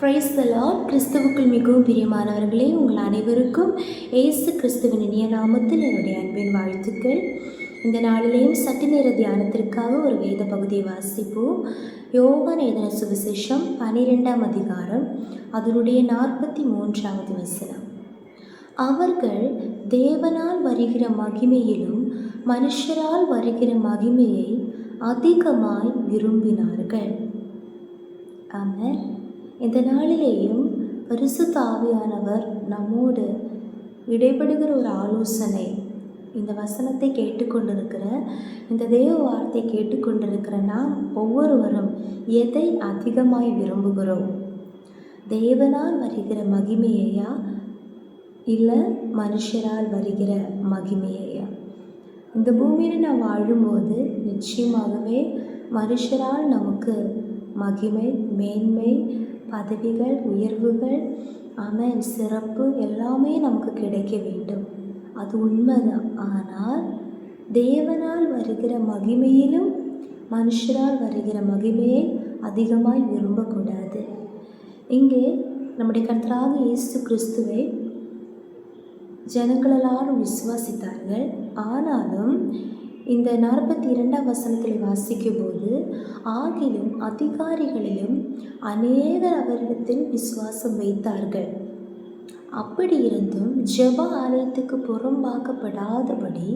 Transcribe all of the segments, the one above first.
Praise the Lord. கிறிஸ்துவுக்குள் மிகவும் பிரியமானவர்களே, உங்கள் அனைவருக்கும் இயேசு கிறிஸ்துவின் இனிய நாமத்தில் என்னுடைய அன்பின் வாழ்த்துக்கள். இந்த நாளிலேயும் சற்று நேர தியானத்திற்காக ஒரு வேத பகுதியை வாசிப்போம். யோவான் எழுதின சுவிசேஷம் 12ஆம் அதிகாரம், அதனுடைய 43வது வசனம். அவர்கள் தேவனால் வருகிற மகிமையிலும் மனுஷரால் வருகிற மகிமையை அதிகமாய் விரும்பினார்கள். ஆமென். இந்த நாளிலேயும் பரிசுத்த ஆவியானவர் நம்மோடு இடைபடுகிற ஒரு ஆலோசனை. இந்த வசனத்தை கேட்டுக்கொண்டிருக்கிற, இந்த தேவ வார்த்தை கேட்டுக்கொண்டிருக்கிற நாம் ஒவ்வொருவரும் எதை அதிகமாய் விரும்புகிறோம்? தேவனால் வருகிற மகிமையையா, இல்லை மனுஷரால் வருகிற மகிமையையா? இந்த பூமியில் நாம் வாழும்போது நிச்சயமாகவே மனுஷரால் நமக்கு மகிமை, மேன்மை, பதவிகள், உயர்வுகள், சிறப்பு எல்லாமே நமக்கு கிடைக்க வேண்டும். அது உண்மைதான். ஆனால் தேவனால் வருகிற மகிமையிலும் மனுஷரால் வருகிற மகிமையை அதிகமாய் விரும்பக்கூடாது. இங்கே நம்முடைய கர்த்தராகிய இயேசு கிறிஸ்துவை ஜனங்கள் எல்லாரும் விசுவாசித்தார்கள். ஆனாலும் இந்த 42ஆம் வசனத்தில் வாசிக்கும் போது, ஆகிலும் அதிகாரிகளிலும் அநேகர் அவரிடத்தில் விசுவாசம் வைத்தார்கள். அப்படி இருந்தும் ஜெப ஆலயத்துக்கு புறம்பாக்கப்படாதபடி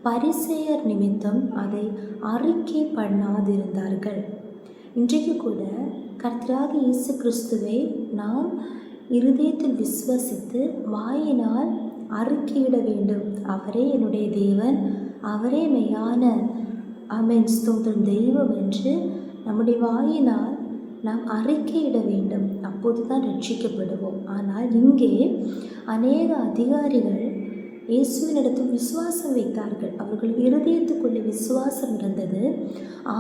பரிசேயர் நிமித்தம் அதை அறிக்கை பண்ணாதிருந்தார்கள். இன்றைக்கு கூட கர்த்தராகிய இயேசு கிறிஸ்துவை நாம் இருதயத்தில் விசுவாசித்து வாயினால் அறிக்கையிட வேண்டும். அவரே என்னுடைய தேவன், அவரே மெய்யான ஸ்தோத்திரம் தெய்வம் என்று நம்முடைய வாயினால் நாம் அறிக்கையிட வேண்டும். அப்போது தான் ரட்சிக்கப்படுவோம். ஆனால் இங்கே அநேக அதிகாரிகள் இயேசுவினிடத்தில் விசுவாசம் வைத்தார்கள். அவர்கள் இருதயத்துக்குள்ளே விசுவாசம் இருந்தது.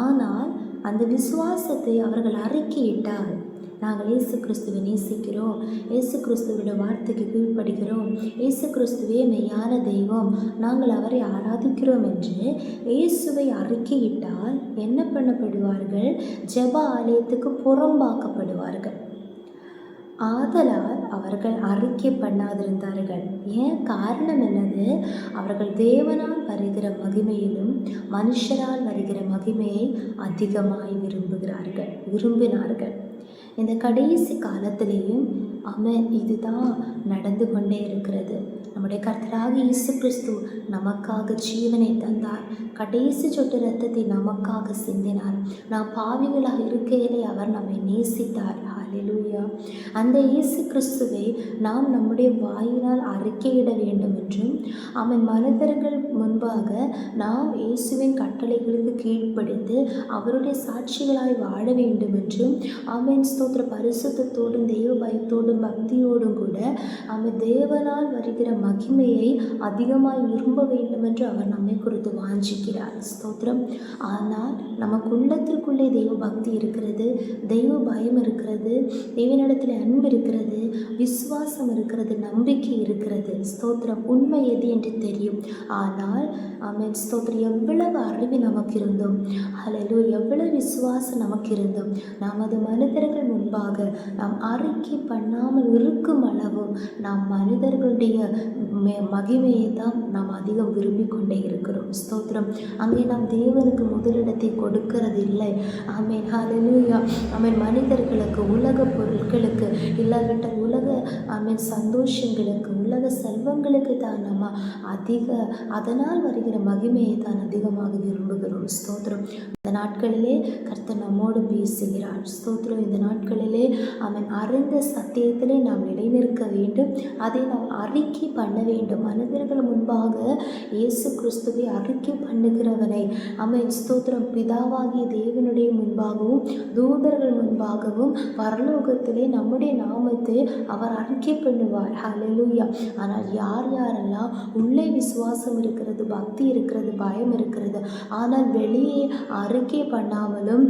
ஆனால் அந்த விசுவாசத்தை அவர்கள் அறிக்கையிட்டால், நாங்கள் இயேசு கிறிஸ்துவை நேசிக்கிறோம், இயேசு கிறிஸ்துவோட வார்த்தைக்கு கீழ்ப்படுகிறோம், இயேசு கிறிஸ்துவே மெய்யான தெய்வம், நாங்கள் அவரை ஆராதிக்கிறோம் என்று இயேசுவை அறிக்கையிட்டால் என்ன பண்ணப்படுவார்கள்? ஜெப ஆலயத்துக்கு புறம்பாக்கப்படுவார்கள். ஆதலால் அவர்கள் அறிக்கை பண்ணாதிருந்தார்கள். ஏன்? காரணம் என்னது? அவர்கள் தேவனால் வருகிற மகிமையிலும் மனுஷரால் வருகிற மகிமையை அதிகமாய் விரும்பினார்கள். இந்த கடைசி காலத்திலேயும் இதுதான் நடந்து கொண்டே இருக்கிறது. நம்முடைய கர்த்தராகிய இயேசு கிறிஸ்து நமக்காக ஜீவனை தந்தார். கடைசி சொட்டு இரத்தத்தை நமக்காக சிந்தினார். நாம் பாவிகளாக இருக்கையிலே அவர் நம்மை நேசித்தார். ஹல்லேலூயா. அந்த இயேசு கிறிஸ்துவை நாம் நம்முடைய வாயினால் அறிக்கையிட வேண்டும் என்றும், மனிதர்கள் முன்பாக நாம் இயேசுவின் கட்டளைகளுக்கு கீழ்ப்படிந்து அவருடைய சாட்சிகளாய் வாழ வேண்டும் என்றும், ஸ்தோத்திர பரிசுத்தத்தோடும் தெய்வ பயத்தோடும் பக்தியோடும் கூட தேவனால் வருகிற மகிமையை அதிகமாய் விரும்ப வேண்டும் என்று அவர் நம்மை குறித்து வாஞ்சிக்கிறார். ஸ்தோத்திரம். ஆனால் நமக்கு உள்ளத்திற்குள்ளே தெய்வ பக்தி இருக்கிறது, தெய்வ பயம் இருக்கிறது, தேவனிடத்தில் அன்பு இருக்கிறது, விசுவாசம் இருக்கிறது, நம்பிக்கை இருக்கிறது. ஸ்தோத்திரம். உண்மை எது என்று தெரியும். ஆனால் ஸ்தோத்திரம், எவ்வளவு அறிவு நமக்கு இருந்தோம், எவ்வளவு விசுவாசம் நமக்கு இருந்தோம், நாம் அது மனிதர்கள் முன்பாக நாம் அறிக்கை பண்ணாமல் இருக்கும் அளவு நாம் மனிதர்களுடைய மகிமையை தான் நாம் அதிகம் விரும்பி கொண்டே இருக்கிறோம். ஸ்தோத்திரம். அங்கே நாம் தேவனுக்கு முதலிடத்தை கொடுக்கிறது இல்லை. ஹல்லேலூயா. மனிதர்களுக்கு, உலக பொருட்களுக்கு, இல்லாவிட்டால் உலக சந்தோஷங்களுக்கு, உலக செல்வங்களுக்கு தான் நம்ம அதனால் வருகிற மகிமையை தான் அதிகமாக விரும்புகிறோம். ஸ்தோத்திரம். இந்த நாட்களிலே கர்த்தர் நம்மோடு பேசுகிறார். ஸ்தோத்திரம். இந்த நாட்களிலே அறிந்த சத்தியத்திலே நாம் நிலைநிற்க வேண்டும். அதை நாம் அறிக்கை பண்ண வேண்டும். மனிதர்கள் முன்பாக இயேசு கிறிஸ்துவை அறிக்கை பண்ணுகிறவனை ஸ்தோத்திரம், பிதாவாகிய தேவனுடைய முன்பாகவும் தூதர்கள் முன்பாகவும் பரலோகத்திலே நம்முடைய நாமத்தை அவர் அறிக்கை பண்ணுவார். ஹல்லேலூயா. ஆனால் யாரெல்லாம் உள்ளே விசுவாசம் இருக்கிறது, பக்தி இருக்கிறது, பயம் இருக்கிறது, ஆனால் வெளியே அறிக்கை பண்ணாமலும்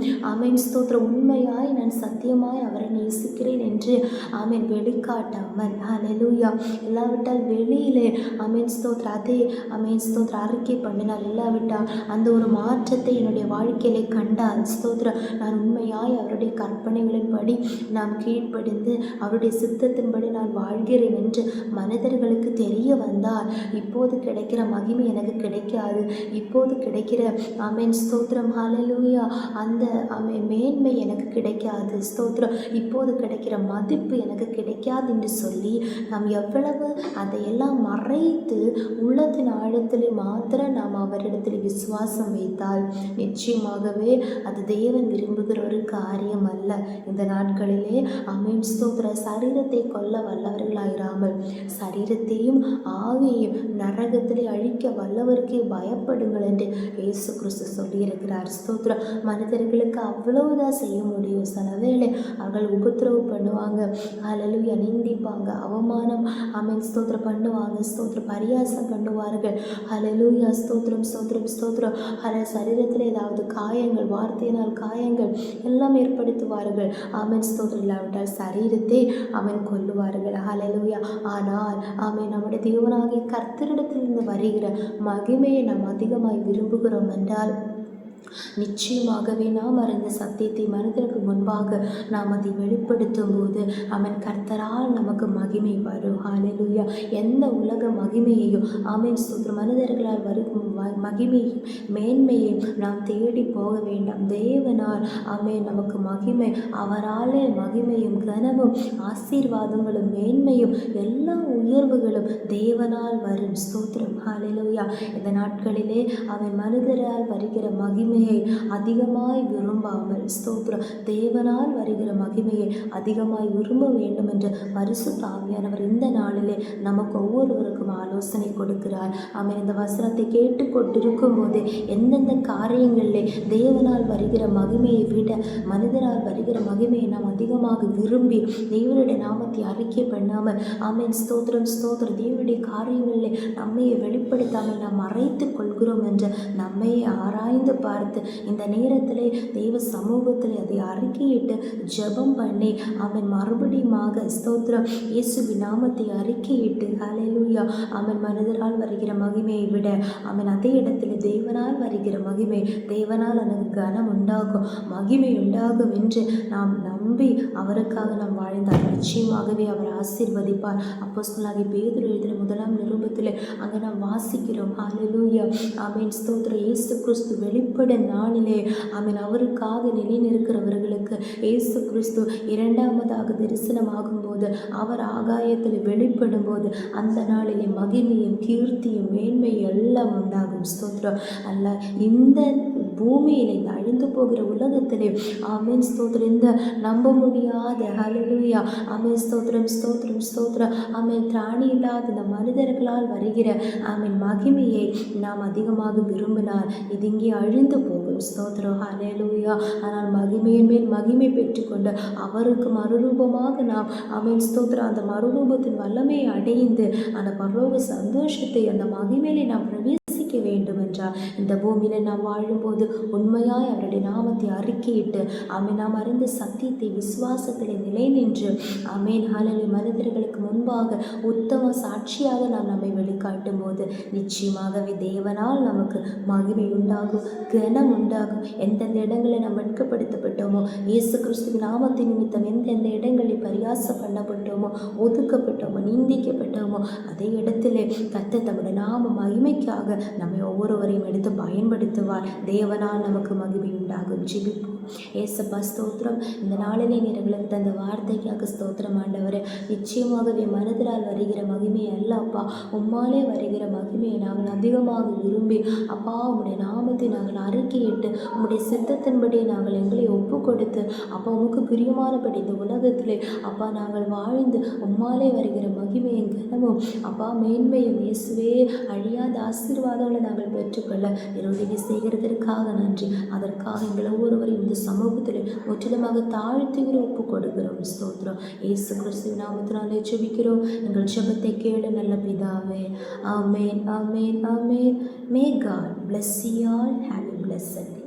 ஸ்தோத்திரம், உண்மையாய் நான் சத்தியமாய் உண்மையாய் அவரை நேசிக்கிறேன் என்று ஆமென் வெளிக்காட்டாமல் ஹalleluya இல்லாவிட்டால் வெளியிலே ஆமென் ஸ்தோத்திரம் அதே ஆமென் ஸ்தோத்திரம் அறிக்கை பண்ணினால் இல்லாவிட்டால் அந்த ஒரு மாற்றத்தை என்னுடைய வாழ்க்கையிலே கண்டால் ஸ்தோத்திரம் நான் உண்மையாய் அவருடைய கற்பனைகளின்படி நாம் கீழ்ப்படிந்து அவருடைய சித்தத்தின்படி நான் வாழ்கிறேன் என்று மனிதர்களுக்கு தெரிய வந்தால் இப்போது கிடைக்கிற மகிமை எனக்கு கிடைக்காது. இப்போது கிடைக்கிற ஆமென் ஸ்தோத்திரம் ஹalleluya அந்த ஆமென் மேன்மை எனக்கு கிடைக்காது. ஸ்தோத்திரம் இப்போது கிடைக்கிற மதிப்பு எனக்கு கிடைக்காது என்று சொல்லி நாம் எவ்வளவு அதையெல்லாம் மறைத்து உள்ளத்தின் ஆழத்திலே மாத்திரம் நாம் அவரிடத்தில் விசுவாசம் வைத்தால் நிச்சயமாகவே அது தேவன் விரும்புகிற ஒரு காரியம் அல்ல. இந்த நாட்களிலே ஆமென் ஸ்தோத்திரம் சரீரத்தை கொல்ல வல்லவர்களாயிராமல் சரீரத்தையும் ஆவியையும் நரகத்திலே அழிக்க வல்லவருக்கே பயப்படுங்கள் என்று இயேசு கிறிஸ்து சொல்லியிருக்கிறார். ஸ்தோத்திரம் மனிதர்களுக்கு அவ்வளவுதான் செய்ய முடியும். சில வேளை அவர்கள் உபத்திரவு பண்ணுவாங்க, ஹalleluya நிந்திப்பாங்க, அவமானம் ஆமென் ஸ்தோத்திரம் பண்ணுவாங்க, ஸ்தோத்திரம் பரியாசம் பண்ணுவார்கள், ஹalleluya ஸ்தோத்திரம் ஸ்தோத்திரம் ஸ்தோத்திரம் சரீரத்தில் ஏதாவது காயங்கள் வார்த்தையினால் காயங்கள் எல்லாம் ஏற்படுத்துவார்கள். ஆமென் ஸ்தோத்திரம் இல்லாவிட்டால் சரீரத்தை அவன் கொல்லுவார்கள். ஹalleluya ஆனால் ஆமென் நம்முடைய தேவனாகிய கர்த்தரிடத்திலிருந்து வருகிற மகிமையை நாம் அதிகமாய் விரும்புகிறோம் என்றால் நிச்சயமாகவே நாம் அறிந்த சத்தியத்தை மனிதருக்கு முன்பாக நாம் அதை வெளிப்படுத்தும் போது அவன் கர்த்தரால் நமக்கு மகிமை வரும். ஹalleluya எந்த உலக மகிமையையும் ஆமென் ஸ்தோத்திரம் மனிதர்களால் வரும் மகிமையும் மேன்மையும் நாம் தேடி போக வேண்டாம். தேவனால் ஆமென் நமக்கு மகிமை, அவராலே மகிமையும் கனமும் ஆசீர்வாதங்களும் மேன்மையும் எல்லா உயர்வுகளும் தேவனால் வரும். ஸ்தோத்திரம் ஹalleluya இந்த நாட்களிலே அவன் மனிதரால் வருகிற மகிமை அதிகமாய் விரும்பாமல் ஸ்தோத்திரம் தேவனால் வருகிற மகிமையை அதிகமாய் விரும்ப வேண்டும் என்று பரிசுத்த ஆவியானவர் இந்த நாளிலே நமக்கு ஒவ்வொருவருக்கும் ஆலோசனை கொடுக்கிறார். ஆமென் இந்த வசனத்தை கேட்டுக்கொண்டிருக்கும் போது எந்தெந்த காரியங்களிலே தேவனால் வருகிற மகிமையை விட மனிதரால் வருகிற மகிமையை நாம் அதிகமாக விரும்பி தேவனுடைய நாமத்தை அறிக்கை பண்ணாமல் ஆமென் ஸ்தோத்திரம் ஸ்தோத்திரம் தேவனுடைய காரியங்களிலே நம்மையை வெளிப்படுத்தாமல் நாம் மறைத்து கொள்கிறோம் என்று நம்மையை ஆராய்ந்து பார்த்து இந்த நேரத்திலே தெய்வ சமூகத்தில் அதை அறிக்கையிட்டு ஜெபம் பண்ணி அவன் மறுபடியுமாக ஸ்தோத்திரம் இயேசுவின் நாமத்தை அறிக்கையிட்டு ஹalleluya அவன் மனிதரால் வருகிற மகிமையை விட அவன் அதே இடத்துல தேவனால் வருகிற மகிமை, தேவனால் எனக்கு கனம் உண்டாகும், மகிமை உண்டாகும் என்று நாம் நம்பி அவருக்காக நாம் வாழ்ந்தால் நிச்சயமாகவே அவர் ஆசீர்வதிப்பார். அப்போஸ்தலனாகிய பேதுரு எழுதின 1 நிருபத்தில் அங்கே நாம் வாசிக்கிறோம் ஹalleluya ஆமென் ஸ்தோத்திரம் இயேசு கிறிஸ்து வெளிப்பட நாளிலே ஆமென் அவருக்காக நிலை நிற்கிறவர்களுக்கு இயேசு கிறிஸ்து இரண்டாவதாக தரிசனமாகும் போது அவர் ஆகாயத்தில் வெளிப்படும் போது அந்த நாளிலே மகிமையும் கீர்த்தியும் மேன்மை எல்லாம் உண்டாகும். ஸ்தோத்திரம் அல்ல இந்த பூமியிலே இந்த அழிந்து போகிற உலகத்திலே ஆமென் ஸ்தோத்திரம் இந்த நம்ப முடியாத ஹalleluya ஆமென் ஸ்தோத்திரம் ஸ்தோத்திரம் ஸ்தோத்திரம் ஆமென் திராணி இல்லாத இந்த மனிதர்களால் வருகிற ஆமென் மகிமையை நாம் அதிகமாக விரும்பினால் இது இங்கே அழிந்து போகும். ஸ்தோத்திரம் ஹalleluya ஆனால் மகிமையின் மேல் மகிமை பெற்றுக்கொண்டு அவருக்கு மறுரூபமாக நாம் ஆமென் ஸ்தோத்திரம் அந்த மறுரூபத்தின் வல்லமையை அடைந்து அந்த பரலோக சந்தோஷத்தை அந்த மகிமையிலே நாம் வேண்டும் என்றால் இந்த பூமியில நாம் வாழும்போது உண்மையாய் அவருடைய நாமத்தை அறிக்கையிட்டு ஆமென் நாம் அறிந்த சத்தியத்தை விசுவாசத்திலே நிலை நின்று ஆமென் ஹalleluya மனிதர்களுக்கு முன்பாக உத்தம சாட்சியாக நாம் நம்மை வெளிக்காட்டும் போது நிச்சயமாகவே தேவனால் நமக்கு மகிமை உண்டாகும், கனம் உண்டாகும். எந்தெந்த இடங்களில் நாம் வெட்கப்படுத்தப்பட்டோமோ இயேசு கிறிஸ்துவின் நாமத்தின் நிமித்தம் எந்தெந்த இடங்களில் பரியாசம் பண்ணப்பட்டோமோ ஒதுக்கப்பட்டோமோ நிந்திக்கப்பட்டோமோ அதே இடத்திலே கர்த்தர் தம்முடைய நாம மகிமைக்காக நம்மை ஒவ்வொருவரையும் எடுத்து பயன்படுத்துவார். தேவனால் நமக்கு மகிமை உண்டாகும். ஜெபிப்போம். ஏசப்பா ஸ்தோத்திரம் இந்த நாளிலே நீர்களுக்கு தந்த வார்த்தைக்காக ஸ்தோத்திரம் ஆண்டவரே. நிச்சயமாகவே மனிதரால் வருகிற மகிமை அல்ல அப்பா, உம்மாலே வருகிற மகிமையை நாங்கள் அதிகமாக விரும்பி அப்பா உம்முடைய நாமத்தை நாங்கள் அறிக்கையிட்டு உம்முடைய சித்தத்தின்படி நாங்கள் எங்களை ஒப்பு கொடுத்து அப்பா உமக்கு பிரியமானபடி இந்த உலகத்திலே அப்பா நாங்கள் வாழ்ந்து உம்மாலே வருகிற மகிமையும் கனமும் அப்பா மேன்மையும் இயேசுவே அழியாத ஆசீர்வாதங்களை நாங்கள் பெற்றுக்கொள்ள உதவி செய்கிறதற்காக நன்றி. அதற்காக எங்கள் ஒவ்வொருவரையும் இந்த சமூகத்தில் முற்றிலுமாக தாழ்த்துகிற ஒப்பு கொடுக்கிறோம். ஸ்தோத்திரம் இயேசு கிறிஸ்துவின் நாமத்தினாலே ஜெபிக்கிறோம். எங்கள் ஜெபத்தை கேளு நல்ல பிதாவே. ஆமென், ஆமென், ஆமென். May God bless you all. Have a blessed day.